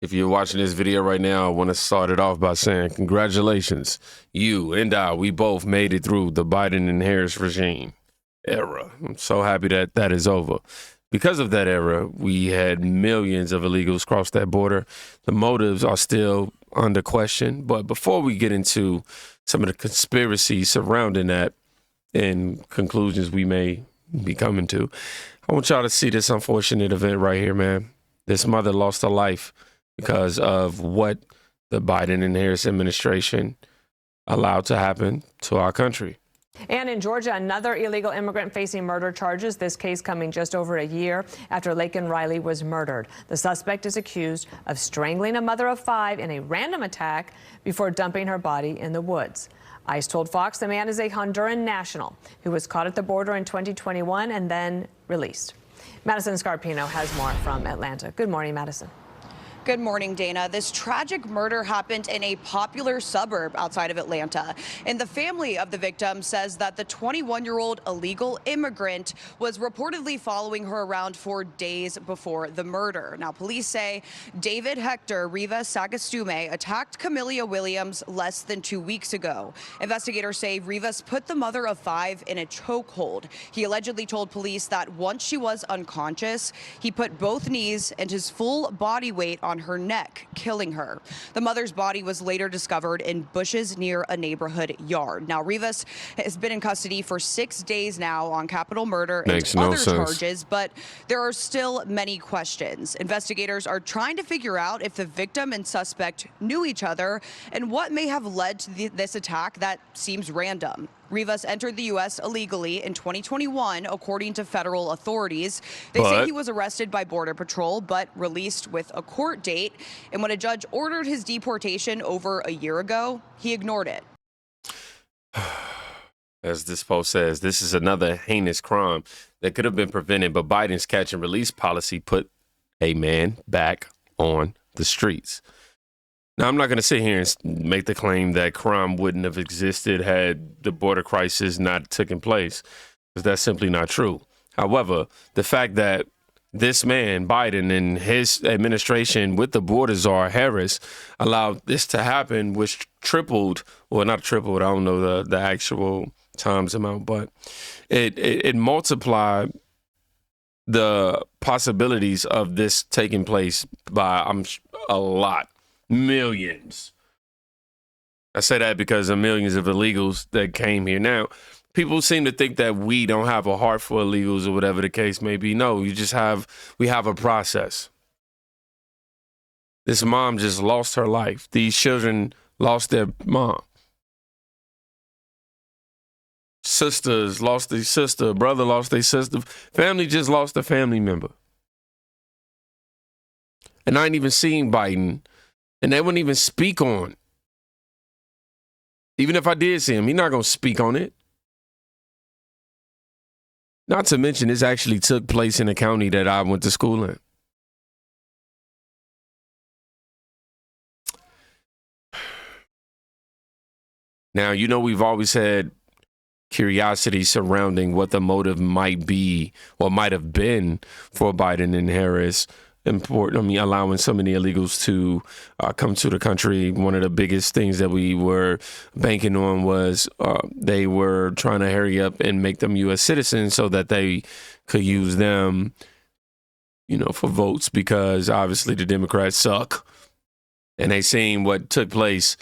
If you're watching this video right now, I want to start it off by saying congratulations. You and I, we both made it through the Biden and Harris regime era. I'm so happy that that is over. Because of that era, we had millions of illegals cross that border. The motives are still under question. But before we get into some of the conspiracies surrounding that and conclusions we may be coming to, I want y'all to see this unfortunate event right here, man. This mother lost her life because of what the Biden and Harris administration allowed to happen to our country. And in Georgia, another illegal immigrant facing murder charges, this case coming just over a year after Laken Riley was murdered. The suspect is accused of strangling a mother of 5 in a random attack before dumping her body in the woods. ICE told Fox the man is a Honduran national who was caught at the border in 2021 and then released. Madison Scarpino has more from Atlanta. Good morning, Madison. Good morning, Dana. This tragic murder happened in a popular suburb outside of Atlanta. And the family of the victim says that the 21-year-old illegal immigrant was reportedly following her around for days before the murder. Now, police say David Hector Rivas Sagastume attacked Camellia Williams less than 2 weeks ago. Investigators say Rivas put the mother of 5 in a chokehold. He allegedly told police that once she was unconscious, he put both knees and his full body weight on her neck, killing her. The mother's body was later discovered in bushes near a neighborhood yard. Now, Rivas has been in custody for 6 days now on capital murder and other charges, but there are still many questions. Investigators are trying to figure out if the victim and suspect knew each other and what may have led to this attack that seems random. Rivas entered the U.S. illegally in 2021, according to federal authorities. They say he was arrested by Border Patrol, but released with a court date. And when a judge ordered his deportation over a year ago, he ignored it. As this post says, this is another heinous crime that could have been prevented, but Biden's catch and release policy put a man back on the streets. Now, I'm not going to sit here and make the claim that crime wouldn't have existed had the border crisis not taken place, because that's simply not true. However, the fact that this man, Biden, and his administration with the border czar, Harris, allowed this to happen, which tripled, well, not tripled, I don't know the actual times amount, but it multiplied the possibilities of this taking place by a lot. Millions. I say that because of millions of illegals that came here. Now, people seem to think that we don't have a heart for illegals or whatever the case may be. No, we have a process. This mom just lost her life. These children lost their mom. Sisters lost their sister. Brother lost their sister. Family just lost a family member. And I ain't even seen Biden. And they wouldn't even speak on. Even if I did see him, he's not going to speak on it. Not to mention, this actually took place in a county that I went to school in. Now, you know, we've always had curiosity surrounding what the motive might be or might have been for Biden and Harris. Allowing so many illegals to come to the country. One of the biggest things that we were banking on was they were trying to hurry up and make them U.S. citizens so that they could use them, for votes, because obviously the Democrats suck. And they seen what took place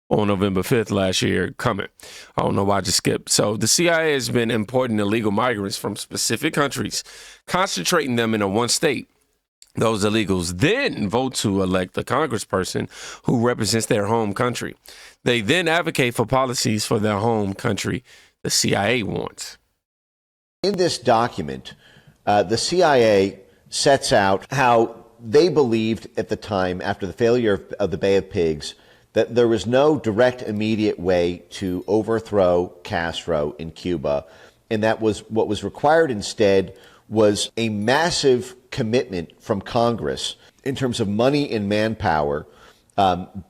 on November 5th last year coming. I don't know why I just skipped. So the CIA has been importing illegal migrants from specific countries, concentrating them in one state. Those illegals then vote to elect the congressperson who represents their home country. They then advocate for policies for their home country the CIA wants. In this document, the CIA sets out how they believed at the time, after the failure of the Bay of Pigs, that there was no direct, immediate way to overthrow Castro in Cuba, and that was what was required instead was a massive commitment from Congress in terms of money and manpower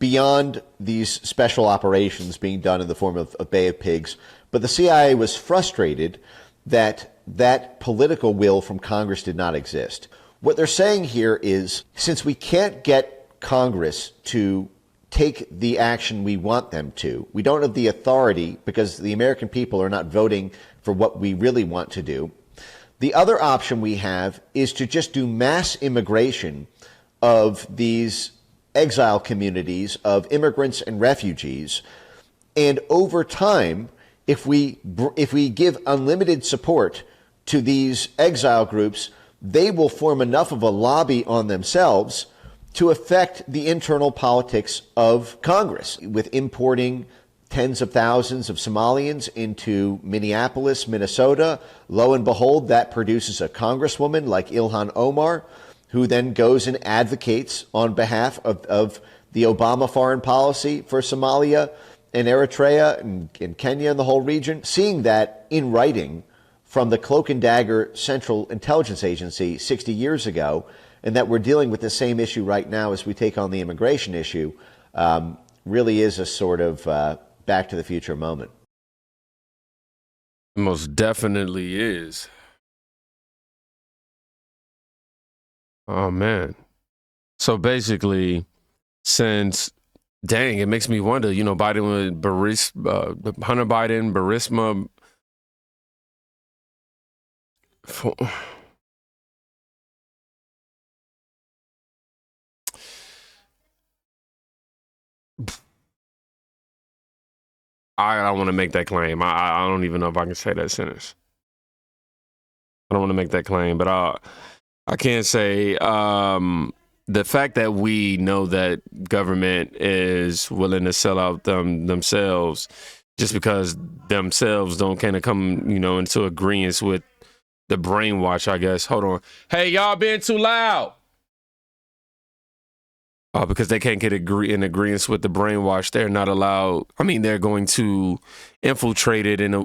beyond these special operations being done in the form of Bay of Pigs. But the CIA was frustrated that that political will from Congress did not exist. What they're saying here is, since we can't get Congress to take the action we want them to. We don't have the authority because the American people are not voting for what we really want to do. The other option we have is to just do mass immigration of these exile communities of immigrants and refugees. And over time, if we give unlimited support to these exile groups, they will form enough of a lobby on themselves to affect the internal politics of Congress, with importing tens of thousands of Somalians into Minneapolis, Minnesota. Lo and behold, that produces a congresswoman like Ilhan Omar, who then goes and advocates on behalf of the Obama foreign policy for Somalia and Eritrea and Kenya and the whole region. Seeing that in writing from the Cloak and Dagger Central Intelligence Agency 60 years ago, and that we're dealing with the same issue right now as we take on the immigration issue, really is a sort of Back to the Future moment. Most definitely is. Oh, man. So basically, since, dang, it makes me wonder, you know, Biden with Hunter Biden, Burisma. I don't want to make that claim. I don't even know if I can say that sentence. I don't want to make that claim, but I can say the fact that we know that government is willing to sell out themselves just because themselves don't kind of come, you know, into agreement with the brainwash, I guess. Hold on. Hey, y'all being too loud. Because they can't get in agreement with the brainwash, they're not allowed. I mean, they're going to infiltrate it in a.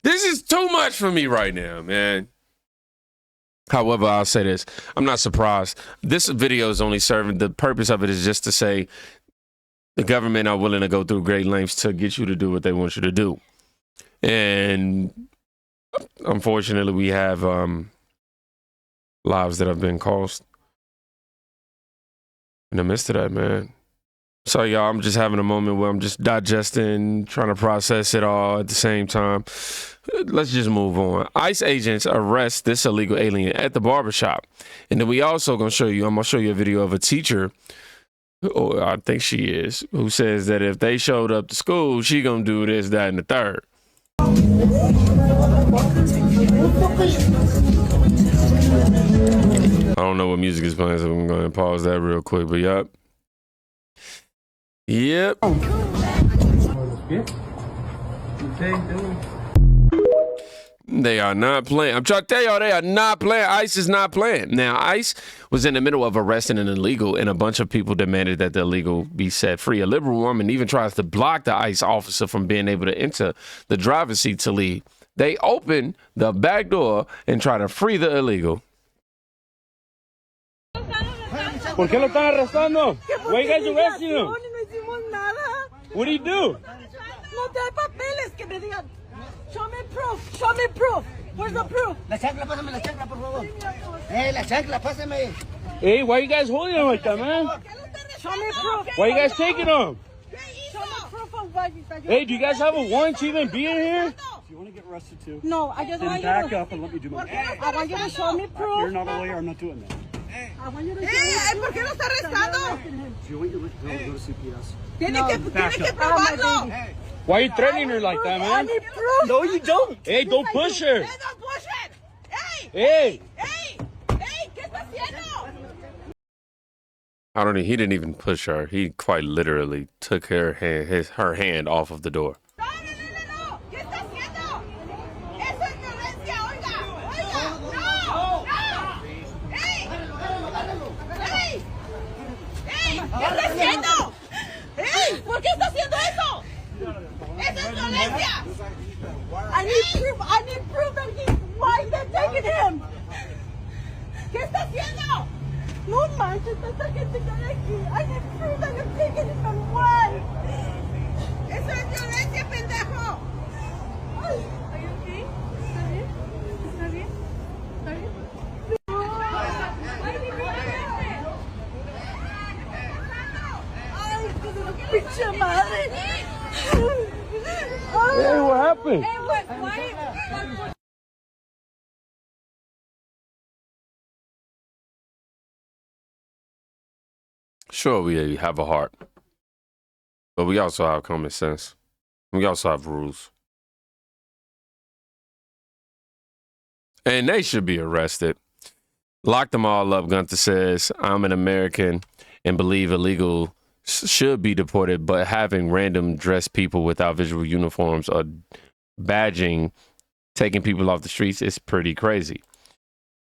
This is too much for me right now, man. However, I'll say this. I'm not surprised. This video is only serving, the purpose of it is just to say the government are willing to go through great lengths to get you to do what they want you to do. And unfortunately, we have lives that have been cost in the midst of that, man. So, y'all, I'm just having a moment where I'm just digesting, trying to process it all at the same time. Let's just move on. ICE agents arrest this illegal alien at the barbershop. And then we also going to show you, I'm going to show you a video of a teacher, or I think she is, who says that if they showed up to school, she going to do this, that, and the third. I don't know what music is playing, so I'm going to pause that real quick, but yep. Yep. They are not playing. I'm trying to tell y'all, they are not playing. ICE is not playing. Now, ICE was in the middle of arresting an illegal, and a bunch of people demanded that the illegal be set free. A liberal woman even tries to block the ICE officer from being able to enter the driver's seat to leave. They open the back door and try to free the illegal. ¿Por qué lo están arrestando? Why you guys arresting him? No hicimos nada. What do you do? No te hay papeles que me digan. Show me proof. Show me proof. Where's the proof? La chancla, pásame la chancla, por favor. La chancla, pásame. Hey, why you guys holding him like that, man? Show me proof. Why you guys taking him? Show me proof of what you said. Hey, do you guys have a warrant to even be in here? Do you want to get arrested too? No, I just want you Then back to. up and let me do my job. I want you to show me proof. You're not a lawyer, I'm not doing that. I want you to show me ¿Por qué lo está arrestando? Do you want your girl to go to CPS? Tiene que probarlo. Why are you threatening her like that, I man? need proof. No, you don't. Hey, don't push her. Don't push it. Hey, Hey. hey, hey, ¿qué está haciendo? I don't know. He didn't even push her. He quite literally took her hand off of the door. No, ¿qué está haciendo? Eso es violencia, oiga, no. Hey, ¿qué está haciendo? Hey, ¿por qué está haciendo eso? Eso es violencia. I need proof that he. Why they're taking him? ¿Qué está haciendo? No manches, esta gente que hay aquí. I need proof that you're taking him and why. Eso es violencia, pendejo. Are you okay? ¿Está bien? ¿Está bien? ¿Está bien? pinche madre. Hey, what happened? Hey, what? Why? Sure, we have a heart, but we also have common sense. We also have rules. And they should be arrested. Lock them all up, Gunther says. I'm an American and believe illegal should be deported, but having random dressed people without visual uniforms or badging, taking people off the streets is pretty crazy.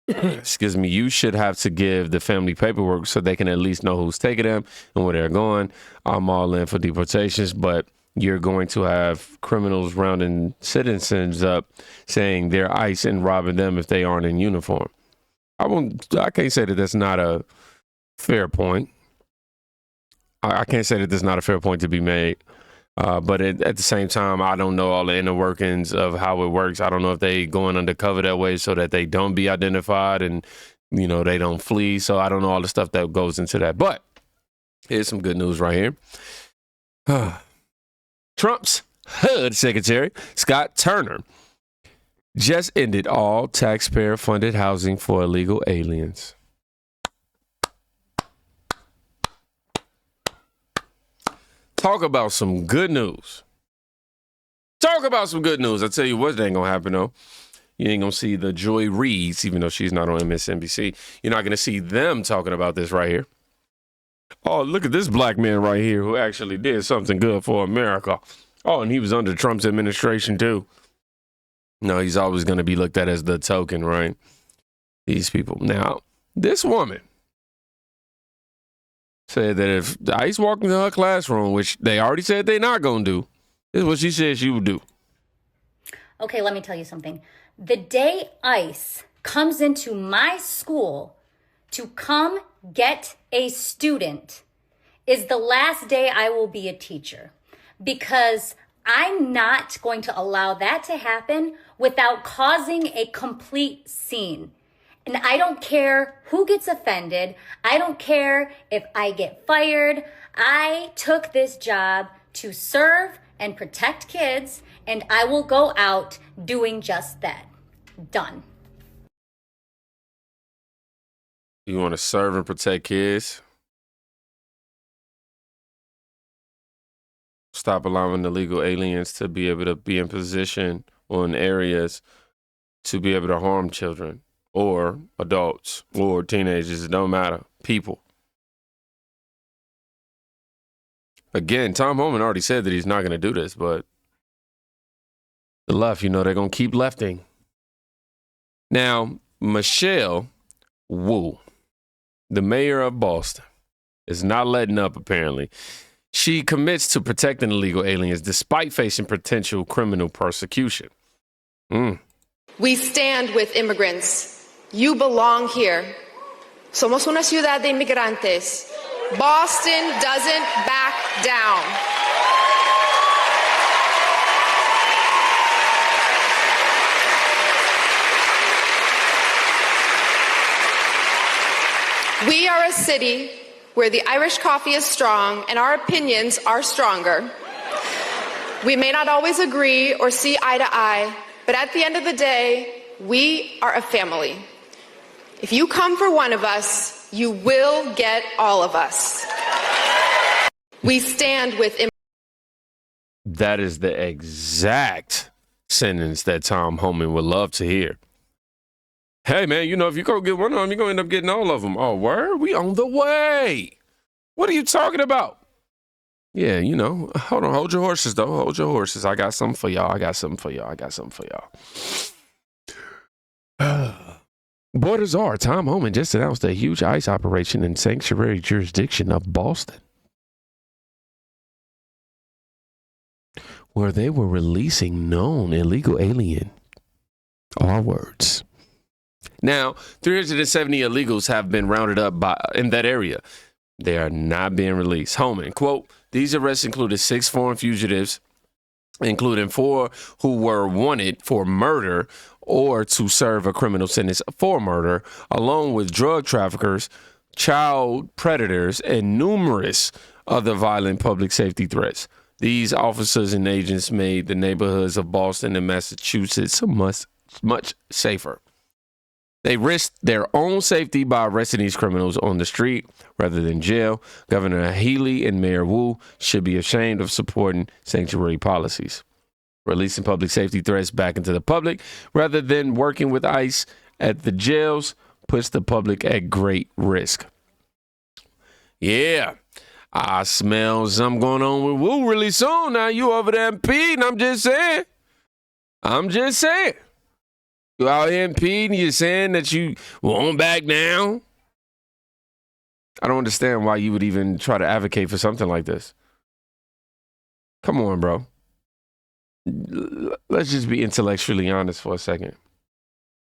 Excuse me. You should have to give the family paperwork so they can at least know who's taking them and where they're going. I'm all in for deportations, but you're going to have criminals rounding citizens up saying they're ICE and robbing them if they aren't in uniform. I can't say that that's not a fair point. I can't say that there's not a fair point to be made. But at the same time, I don't know all the inner workings of how it works. I don't know if they going undercover that way so that they don't be identified and, you know, they don't flee. So I don't know all the stuff that goes into that. But here's some good news right here. Trump's HUD Secretary, Scott Turner, just ended all taxpayer-funded housing for illegal aliens. Talk about some good news. Talk about some good news. I tell you what, ain't going to happen, though. You ain't going to see the Joy Reids, even though she's not on MSNBC. You're not going to see them talking about this right here. Oh, look at this black man right here who actually did something good for America. Oh, and he was under Trump's administration, too. No, he's always going to be looked at as the token, right? These people. Now, this woman said that if ICE walked into her classroom, which they already said they're not going to do, this is what she said she would do. Okay, let me tell you something. The day ICE comes into my school to come get a student is the last day I will be a teacher, because I'm not going to allow that to happen without causing a complete scene. And I don't care who gets offended. I don't care if I get fired. I took this job to serve and protect kids, and I will go out doing just that. Done. You want to serve and protect kids? Stop allowing illegal aliens to be able to be in position or in areas to be able to harm children or adults or teenagers. It don't matter. People. Again, Tom Homan already said that he's not going to do this, but the left, you know, they're going to keep lefting. Now, Michelle Wu, the mayor of Boston, is not letting up, apparently. She commits to protecting illegal aliens despite facing potential criminal persecution. We stand with immigrants. You belong here. Somos una ciudad de inmigrantes. Boston doesn't back down. We are a city where the Irish coffee is strong and our opinions are stronger. We may not always agree or see eye to eye, but at the end of the day, we are a family. If you come for one of us, you will get all of us. We stand with. That is the exact sentence that Tom Homan would love to hear. Hey, man, you know, if you go get one of them, you're going to end up getting all of them. Oh, word? We on the way. What are you talking about? Yeah, you know, hold on. Hold your horses, though. Hold your horses. I got something for y'all. I got something for y'all. Borders are. Tom Homan just announced a huge ICE operation in sanctuary jurisdiction of Boston, where they were releasing known illegal alien. Our words. Now, 370 illegals have been rounded up in that area. They are not being released. Homan, quote, these arrests included 6 foreign fugitives, including 4 who were wanted for murder or to serve a criminal sentence for murder, along with drug traffickers, child predators, and numerous other violent public safety threats. These officers and agents made the neighborhoods of Boston and Massachusetts much safer. They risked their own safety by arresting these criminals on the street rather than jail. Governor Healy and Mayor Wu should be ashamed of supporting sanctuary policies. Releasing public safety threats back into the public rather than working with ICE at the jails puts the public at great risk. Yeah, I smell something going on with Wu really soon. Now you over there impeding. I'm just saying. You out here impeding. You're saying that you won't back down. I don't understand why you would even try to advocate for something like this. Come on, bro. Let's just be intellectually honest for a second.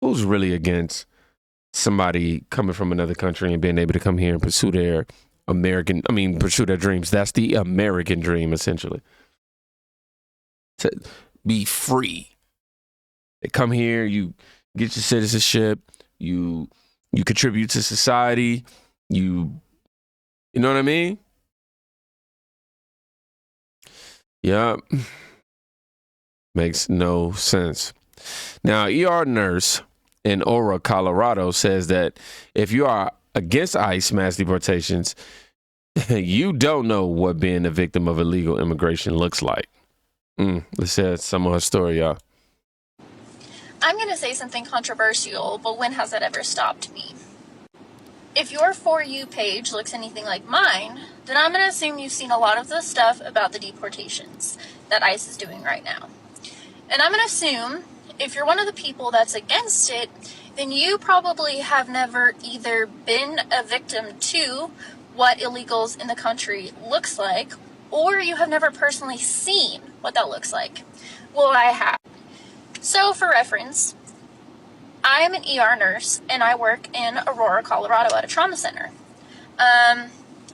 Who's really against somebody coming from another country and being able to come here and pursue their dreams? That's the American dream, essentially. To be free. They come here, you get your citizenship, you contribute to society, you know what I mean? Yeah. Makes no sense. Now, ER nurse in Aurora, Colorado says that if you are against ICE mass deportations, you don't know what being a victim of illegal immigration looks like. Let's hear some of her story, y'all. I'm going to say something controversial, but when has that ever stopped me? If your For You page looks anything like mine, then I'm going to assume you've seen a lot of the stuff about the deportations that ICE is doing right now. And I'm going to assume if you're one of the people that's against it, then you probably have never either been a victim to what illegals in the country looks like, or you have never personally seen what that looks like. Well, I have. So for reference, I am an ER nurse and I work in Aurora, Colorado at a trauma center.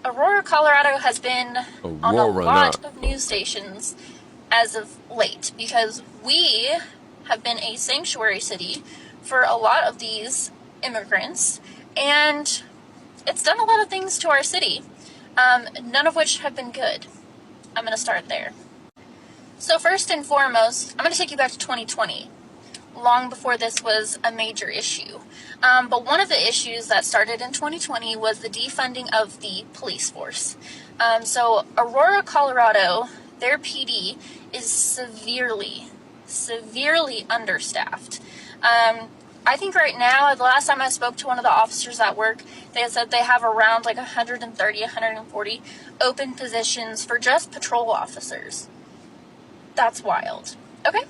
Aurora, Colorado has been on a lot of news stations as of late because we have been a sanctuary city for a lot of these immigrants, and it's done a lot of things to our city, none of which have been good. I'm going to start there. So first and foremost, I'm going to take you back to 2020, long before this was a major issue. But one of the issues that started in 2020 was the defunding of the police force. So Aurora, Colorado, their PD is severely understaffed. I think right now, the last time I spoke to one of the officers at work, they said they have around like 130, 140 open positions for just patrol officers. That's wild. Okay.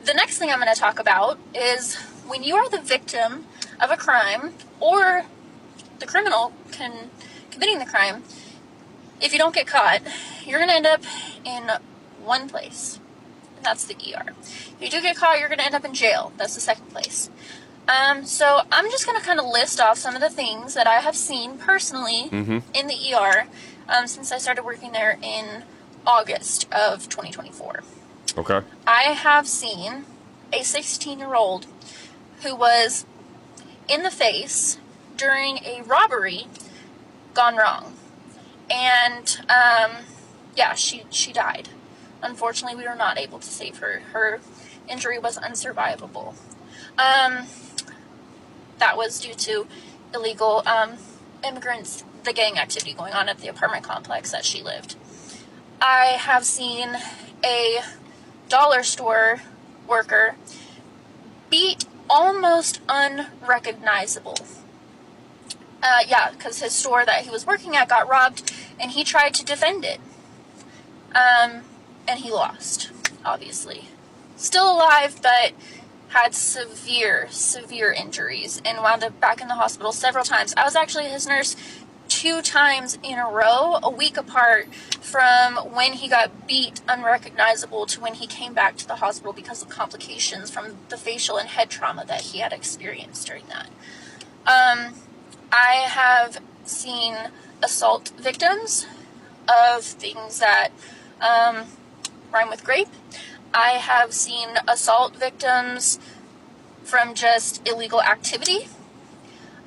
The next thing I'm going to talk about is when you are the victim of a crime or the criminal committing the crime, if you don't get caught, you're going to end up in one place. And that's the ER. If you do get caught, you're going to end up in jail. That's the second place. So I'm just going to kind of list off some of the things that I have seen personally in the ER since I started working there in August of 2024. Okay. I have seen a 16-year-old who was in the face during a robbery gone wrong. And, she died. Unfortunately, we were not able to save her. Her injury was unsurvivable. That was due to illegal immigrants, the gang activity going on at the apartment complex that she lived. I have seen a dollar store worker beat almost unrecognizable. Because his store that he was working at got robbed, and he tried to defend it. And he lost, obviously. Still alive, but had severe injuries and wound up back in the hospital several times. I was actually his nurse 2 times in a row, a week apart from when he got beat unrecognizable to when he came back to the hospital because of complications from the facial and head trauma that he had experienced during that. I have seen assault victims of things that rhyme with grape. I have seen assault victims from just illegal activity.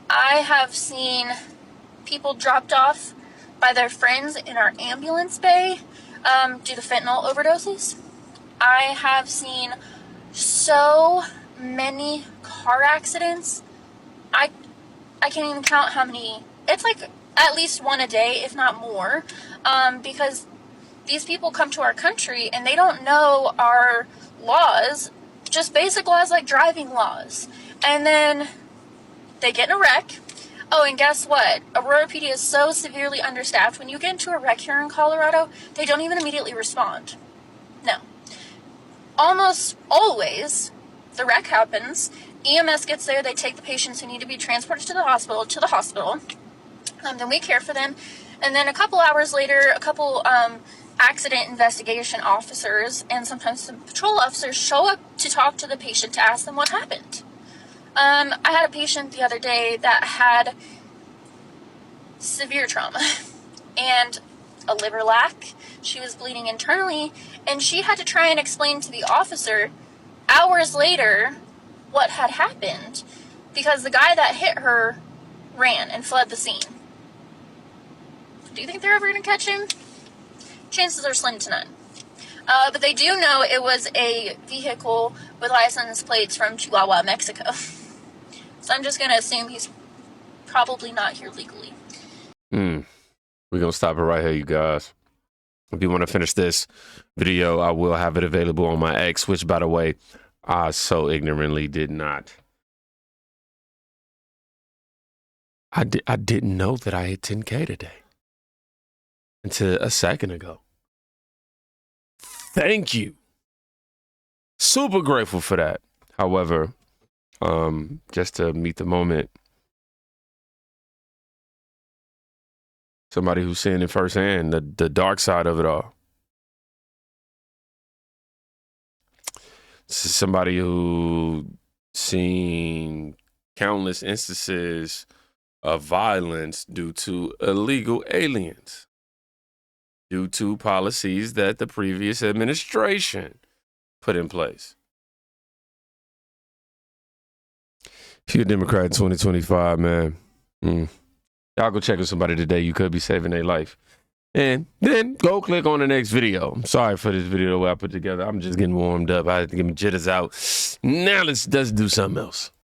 I have seen people dropped off by their friends in our ambulance bay due to fentanyl overdoses. I have seen so many car accidents. I can't even count how many. It's like at least one a day, if not more, because these people come to our country and they don't know our laws, just basic laws like driving laws. And then they get in a wreck. Oh, and guess what? Aurora PD is so severely understaffed. When you get into a wreck here in Colorado, they don't even immediately respond. No. Almost always, the wreck happens. EMS gets there. They take the patients who need to be transported to the hospital. Then we care for them. And then a couple hours later, a couple accident investigation officers and sometimes some patrol officers show up to talk to the patient to ask them what happened. I had a patient the other day that had severe trauma and a liver lack. She was bleeding internally, and she had to try and explain to the officer hours later what had happened because the guy that hit her ran and fled the scene. Do you think they're ever going to catch him? Chances are slim to none. But they do know it was a vehicle with license plates from Chihuahua, Mexico. So I'm just going to assume he's probably not here legally. We're going to stop it right here, you guys. If you want to finish this video, I will have it available on my X, which, by the way, I so ignorantly did not. I didn't know that I hit 10K today until a second ago. Thank you. Super grateful for that. However, just to meet the moment, somebody who's seeing it firsthand, the dark side of it all. This is somebody who seen countless instances of violence due to illegal aliens, due to policies that the previous administration put in place. If you're a Democrat in 2025, man, y'all go check with somebody today. You could be saving their life. And then go click on the next video. I'm sorry for this video the way I put together. I'm just getting warmed up. I had to get my jitters out. Now let's do something else.